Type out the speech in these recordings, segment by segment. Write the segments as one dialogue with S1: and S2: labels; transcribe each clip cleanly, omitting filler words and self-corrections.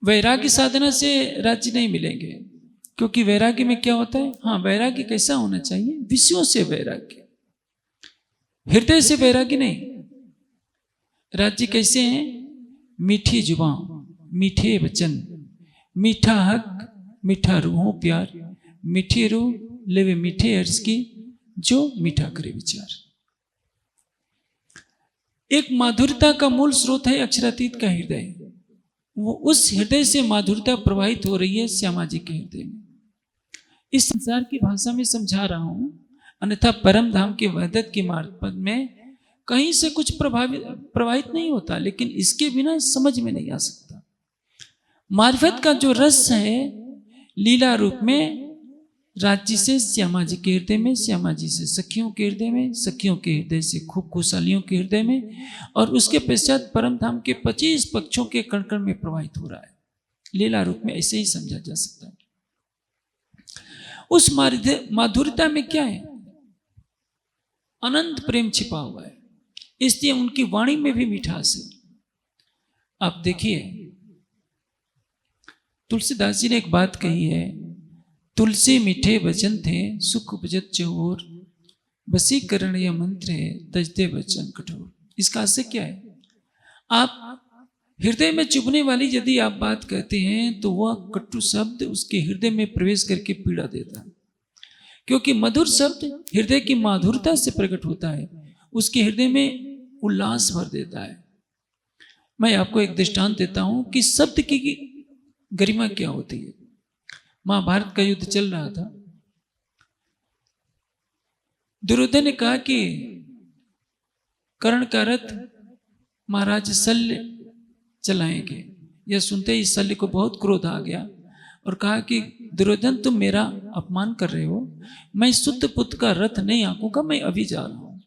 S1: वैराग्य साधना से राज्य नहीं मिलेंगे, क्योंकि वैराग्य में क्या होता है? हाँ, वैराग्य कैसा होना चाहिए? विषयों से वैराग्य, हृदय से वैराग्य नहीं। राज्य कैसे हैं? मीठी जुबान, मीठे वचन, मीठा हक, मीठा रूहों प्यार, मीठी रूह लेवे मीठे अर्ज की, जो मीठा करे विचार। एक माधुरता का मूल स्रोत है अक्षरातीत का हृदय। वो उस हृदय से माधुरता प्रवाहित हो रही है श्यामा जी के हृदय में। इस संसार की भाषा में समझा रहा हूं, अन्यथा परम धाम के वहदत की मार्फत में कहीं से कुछ प्रवाहित नहीं होता, लेकिन इसके बिना समझ में नहीं आ सकता। मार्फत का जो रस है लीला रूप में राज्य से श्यामा जी के हृदय में, श्यामा जी से सखियों के हृदय में, सखियों के हृदय से खूब खुशहालियों के हृदय में, और उसके पश्चात परम धाम के 25 पक्षों के कण कण में प्रवाहित हो रहा है। लीला रूप में ऐसे ही समझा जा सकता है। उस माधुर्यता में क्या है? अनंत प्रेम छिपा हुआ है, इसलिए उनकी वाणी में भी मिठास है। आप देखिए, तुलसीदास जी ने एक बात कही है, तुलसी मीठे वचन थे सुख उपजत चहुर, वसीकरण यह मंत्र है तजदे वचन कठोर। इसका आशय क्या है? आप हृदय में चुभने वाली यदि आप बात कहते हैं तो वह कटु शब्द उसके हृदय में प्रवेश करके पीड़ा देता है, क्योंकि मधुर शब्द हृदय की माधुरता से प्रकट होता है, उसके हृदय में उल्लास भर देता है। मैं आपको एक दृष्टांत देता हूं कि शब्द की गरिमा क्या होती है। महाभारत का युद्ध चल रहा था। दुर्योधन ने कहा कि कर्ण का रथ महाराज शल्य चलाएंगे। यह सुनते ही शल्य को बहुत क्रोध आ गया और कहा कि दुर्योधन, तुम मेरा अपमान कर रहे हो, मैं शुद्ध पुत्र का रथ नहीं आंकूंगा, मैं अभी जा रहा हूं।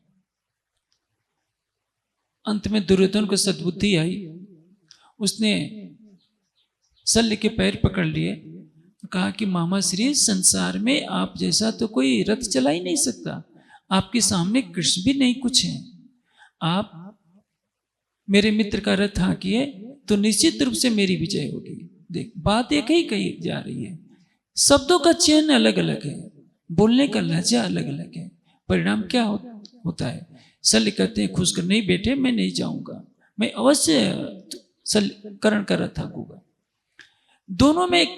S1: अंत में दुर्योधन को सद्बुद्धि आई, उसने शल्य के पैर पकड़ लिए, कहा कि मामा श्री, संसार में आप जैसा तो कोई रथ चला ही नहीं सकता, आपके सामने कृष्ण भी नहीं कुछ है। आप मेरे मित्र का रथ हाँकिए तो निश्चित रूप से मेरी विजय होगी। देख, बात एक ही कही जा रही है, शब्दों का चयन अलग अलग है, बोलने का लहजा अलग अलग है, परिणाम क्या होता है? शल्य कहते हैं खुश कर, नहीं बेटे मैं नहीं जाऊंगा, मैं अवश्य कर्ण का रथ हाँकूंगा। दोनों में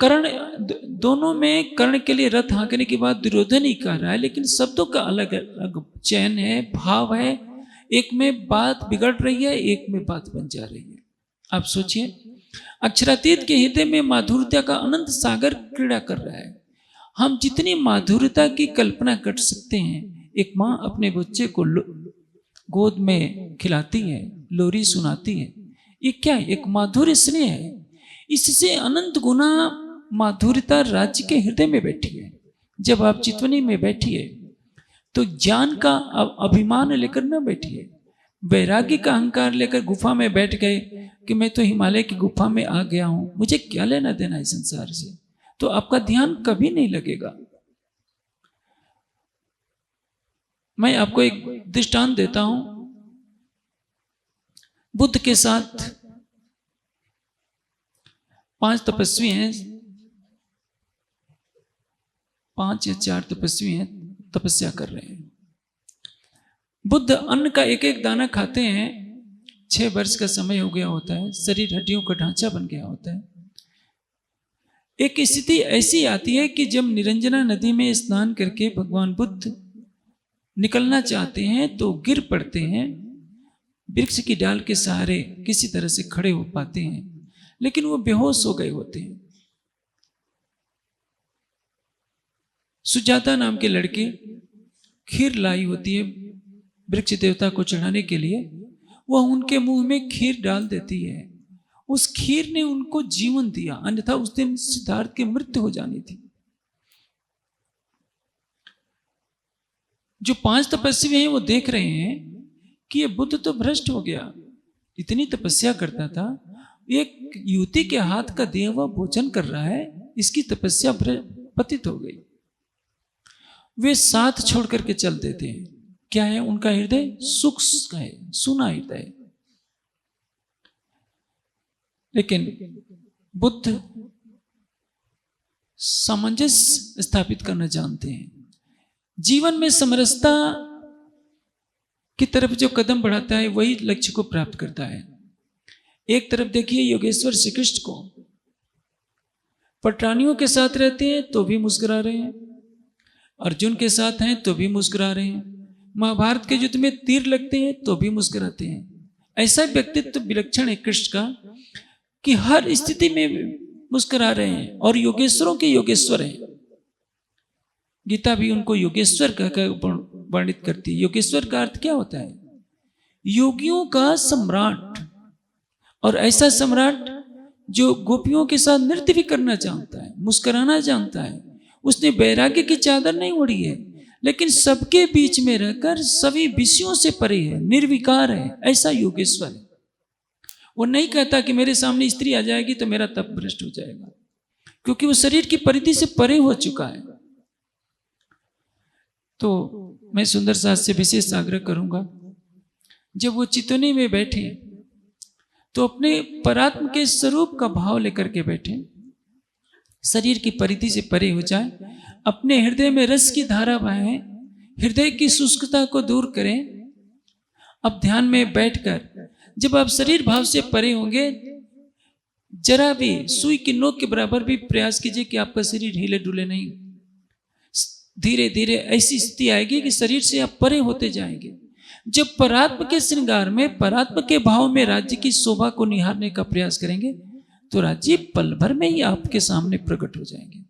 S1: कर्ण के लिए रथ हाँकने के बाद दुर्योधन ही कह रहा है, लेकिन शब्दों का अलग अलग चयन है, भाव है। एक में बात बिगड़ रही है, एक में बात बन जा रही है। आप सोचिए, अक्षरातीत के हृदय में माधुर्यता का अनंत सागर क्रीड़ा कर रहा है। हम जितनी माधुर्यता की कल्पना कर सकते हैं। एक माँ अपने बच्चे को गोद में खिलाती है, लोरी सुनाती है, ये क्या है? एक माधुर्य स्नेह है। इससे अनंत गुना माधुर्यता राज्य के हृदय में बैठी है। जब आप चितवनी में बैठिए तो ज्ञान का अभिमान लेकर न बैठिए, वैराग्य का अहंकार लेकर गुफा में बैठ गए कि मैं तो हिमालय की गुफा में आ गया हूं, मुझे क्या लेना देना है संसार से, तो आपका ध्यान कभी नहीं लगेगा। मैं आपको एक दृष्टांत देता हूं। बुद्ध के साथ 5 तपस्वी हैं, 5 या 4 तपस्वी हैं, तपस्या कर रहे हैं। बुद्ध अन्न का एक एक दाना खाते हैं। 6 वर्ष का समय हो गया होता है, शरीर हड्डियों का ढांचा बन गया होता है। एक स्थिति ऐसी आती है कि जब निरंजना नदी में स्नान करके भगवान बुद्ध निकलना चाहते हैं तो गिर पड़ते हैं। वृक्ष की डाल के सहारे किसी तरह से खड़े हो पाते हैं, लेकिन वो बेहोश हो गए होते हैं। सुजाता नाम के लड़के खीर लाई होती है वृक्ष देवता को चढ़ाने के लिए, वह उनके मुंह में खीर डाल देती है। उस खीर ने उनको जीवन दिया, अन्यथा उस दिन सिद्धार्थ की मृत्यु हो जानी थी। जो 5 तपस्वी हैं वो देख रहे हैं कि ये बुद्ध तो भ्रष्ट हो गया, इतनी तपस्या करता था, एक युवती के हाथ का दिया हुआ भोजन कर रहा है, इसकी तपस्या पतित हो गई। वे साथ छोड़ करके चल देते हैं। क्या है उनका हृदय? सुख का है, सुना हृदय। लेकिन बुद्ध सामंजस्य स्थापित करना जानते हैं। जीवन में समरसता की तरफ जो कदम बढ़ाता है वही लक्ष्य को प्राप्त करता है। एक तरफ देखिए योगेश्वर श्री कृष्ण को, पटरानियों के साथ रहते हैं तो भी मुस्कुरा रहे हैं, अर्जुन के साथ हैं तो भी मुस्कुरा रहे हैं, महाभारत के युद्ध में तीर लगते हैं तो भी मुस्कुराते हैं। ऐसा व्यक्तित्व विलक्षण है कृष्ण का कि हर स्थिति में मुस्कुरा रहे हैं और योगेश्वरों के योगेश्वर हैं। गीता भी उनको योगेश्वर कहकर वर्णित करती है। योगेश्वर का अर्थ क्या होता है? योगियों का सम्राट, और ऐसा सम्राट जो गोपियों के साथ नृत्य भी करना जानता है, मुस्कुराना जानता है। उसने वैराग्य की चादर नहीं ओढ़ी है, लेकिन सबके बीच में रहकर सभी विषयों से परे है, निर्विकार है। ऐसा योगेश्वर है। वो नहीं कहता कि मेरे सामने स्त्री आ जाएगी तो मेरा तप भ्रष्ट हो जाएगा, क्योंकि वो शरीर की परिधि से परे हो चुका है। तो मैं सुंदर सास से विशेष आग्रह करूंगा, जब वो चितौनी में बैठे तो अपने परात्म के स्वरूप का भाव लेकर के बैठे, शरीर की परिधि से परे हो जाए, अपने हृदय में रस की धारा बहाएं, हृदय की शुष्कता को दूर करें। अब ध्यान में बैठकर जब आप शरीर भाव से परे होंगे, जरा भी सुई की नोक के बराबर भी प्रयास कीजिए कि आपका शरीर हिले डुले नहीं। धीरे धीरे ऐसी स्थिति आएगी कि शरीर से आप परे होते जाएंगे। जब परात्म के श्रृंगार में, परात्म के भाव में राज्य की शोभा को निहारने का प्रयास करेंगे तो राज्य पल भर में ही आपके सामने प्रकट हो जाएंगे।